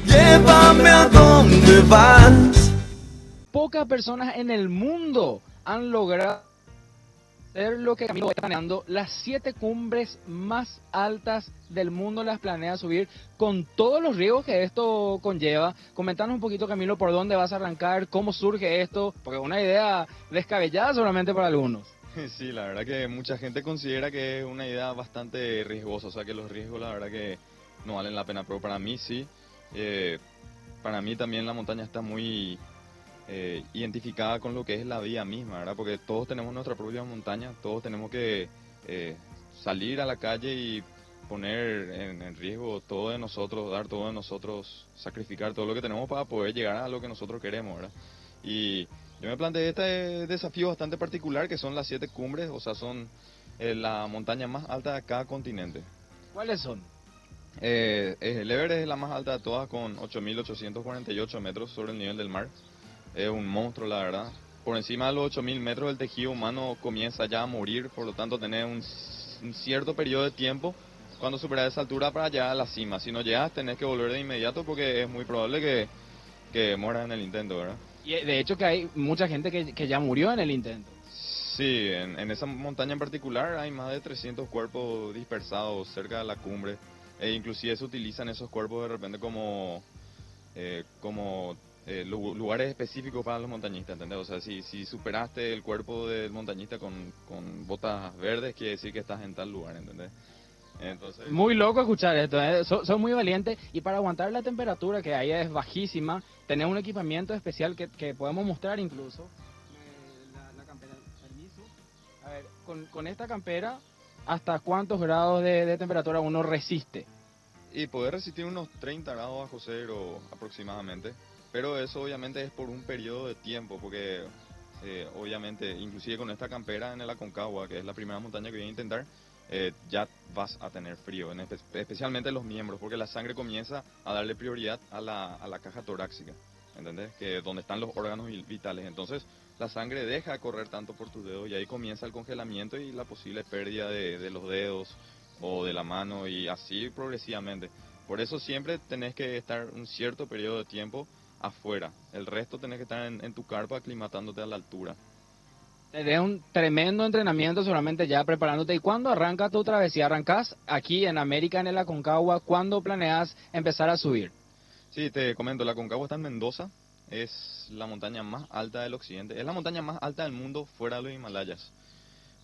Llévame a donde vas. Pocas personas en el mundo han logrado hacer lo que Camilo está planeando. Las 7 cumbres más altas del mundo las planea subir con todos los riesgos que esto conlleva. Comentanos un poquito, Camilo, por dónde vas a arrancar, cómo surge esto, porque es una idea descabellada solamente para algunos. Sí, la verdad que mucha gente considera que es una idea bastante riesgosa, o sea que los riesgos la verdad que no valen la pena, pero para mí sí. Eh, para mí también la montaña está muy identificada con lo que es la vida misma, ¿verdad? Porque todos tenemos nuestra propia montaña, todos tenemos que salir a la calle y poner en riesgo todo de nosotros, dar todo de nosotros, sacrificar todo lo que tenemos para poder llegar a lo que nosotros queremos, ¿verdad? Y yo me planteé este desafío bastante particular, que son las 7 cumbres, o sea, son la montaña más alta de cada continente. ¿Cuáles son? El Everest es la más alta de todas, con 8.848 metros sobre el nivel del mar. Es un monstruo, la verdad. Por encima de los 8.000 metros el tejido humano comienza ya a morir, por lo tanto tenés un cierto periodo de tiempo cuando superas esa altura para llegar a la cima. Si no llegas, tenés que volver de inmediato porque es muy probable que mueras en el intento, ¿verdad? Y de hecho que hay mucha gente que ya murió en el intento. Sí, en esa montaña en particular hay más de 300 cuerpos dispersados cerca de la cumbre. E inclusive se utilizan esos cuerpos de repente como lugares específicos para los montañistas, ¿entendés? O sea, si superaste el cuerpo del montañista con botas verdes, quiere decir que estás en tal lugar, ¿entendés? Entonces, Muy loco escuchar esto, ¿eh? Son muy valientes y para aguantar la temperatura que ahí es bajísima, tenés un equipamiento especial que podemos mostrar incluso. La campera, permiso. A ver, con esta campera, ¿hasta cuántos grados de temperatura uno resiste? y poder resistir unos 30 grados bajo cero aproximadamente, pero eso obviamente es por un periodo de tiempo, porque obviamente, inclusive con esta campera en el Aconcagua, que es la primera montaña que voy a intentar, ya vas a tener frío, especialmente los miembros, porque la sangre comienza a darle prioridad a la caja torácica, ¿entendés? Que donde están los órganos vitales. Entonces, la sangre deja de correr tanto por tus dedos y ahí comienza el congelamiento y la posible pérdida de los dedos o de la mano y así progresivamente. Por eso siempre tenés que estar un cierto periodo de tiempo afuera. El resto tenés que estar en tu carpa aclimatándote a la altura. Tenés un tremendo entrenamiento solamente ya preparándote. ¿Y cuándo arranca tu travesía? ¿Arrancás aquí en América, en el Aconcagua? ¿Cuándo planeas empezar a subir? Sí, te comento, la Aconcagua está en Mendoza, es la montaña más alta del occidente, es la montaña más alta del mundo fuera de los Himalayas.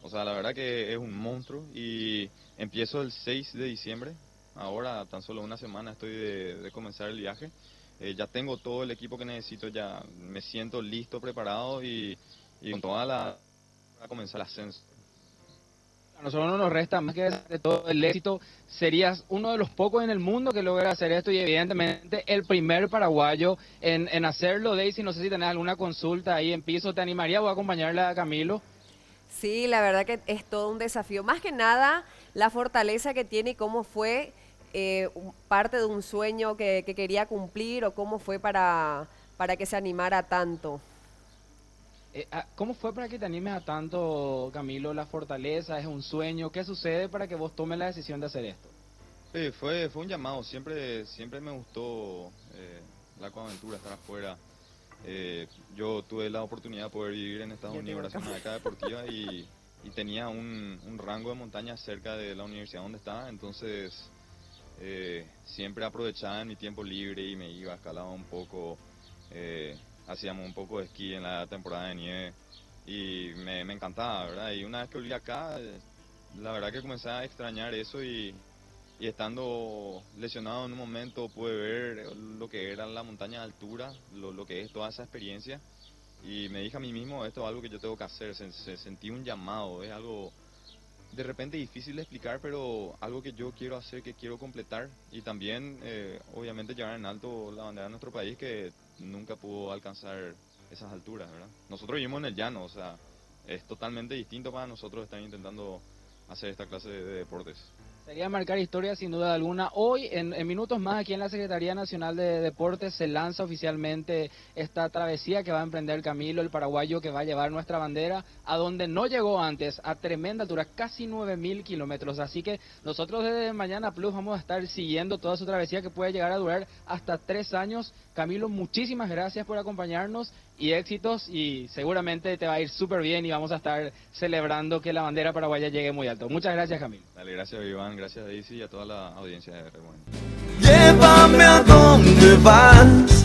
O sea, la verdad que es un monstruo y empiezo el 6 de diciembre, ahora tan solo una semana estoy de comenzar el viaje. Ya tengo todo el equipo que necesito, ya me siento listo, preparado y con toda la... para comenzar el ascenso. A nosotros no nos resta más que de todo el éxito. Serías uno de los pocos en el mundo que logra hacer esto y evidentemente el primer paraguayo en hacerlo. Daisy, no sé si tenés alguna consulta ahí en piso. ¿Te animaría a acompañarle a Camilo? Sí, la verdad que es todo un desafío. Más que nada, la fortaleza que tiene y cómo fue parte de un sueño que quería cumplir o cómo fue para que se animara tanto. ¿Cómo fue para que te animes a tanto, Camilo? ¿La fortaleza es un sueño? ¿Qué sucede para que vos tomes la decisión de hacer esto? Sí, fue un llamado, siempre me gustó la coaventura, estar afuera. Yo tuve la oportunidad de poder vivir en Estados Yo tengo Unidos acá. gracias a una beca deportiva y tenía un rango de montaña cerca de la universidad donde estaba, entonces siempre aprovechaba en mi tiempo libre y me iba, escalaba un poco, hacíamos un poco de esquí en la temporada de nieve y me encantaba, ¿verdad? Y una vez que volví acá, la verdad que comencé a extrañar eso y estando lesionado en un momento pude ver lo que era la montaña de altura, lo que es toda esa experiencia y me dije a mí mismo, esto es algo que yo tengo que hacer, sentí un llamado, es algo de repente difícil de explicar, pero algo que yo quiero hacer, que quiero completar y también obviamente llevar en alto la bandera de nuestro país que nunca pudo alcanzar esas alturas, ¿verdad? Nosotros vivimos en el llano, o sea, es totalmente distinto para nosotros estar intentando hacer esta clase de deportes. Sería marcar historia sin duda alguna. Hoy, en minutos más, aquí en la Secretaría Nacional de Deportes se lanza oficialmente esta travesía que va a emprender Camilo, el paraguayo, que va a llevar nuestra bandera a donde no llegó antes, a tremenda altura, casi 9.000 kilómetros. Así que nosotros desde Mañana Plus vamos a estar siguiendo toda su travesía que puede llegar a durar hasta 3 años. Camilo, muchísimas gracias por acompañarnos y éxitos, y seguramente te va a ir súper bien y vamos a estar celebrando que la bandera paraguaya llegue muy alto. Muchas gracias, Camilo. Dale, gracias Iván, gracias Daisy y a toda la audiencia de R1. Llévame a donde vas.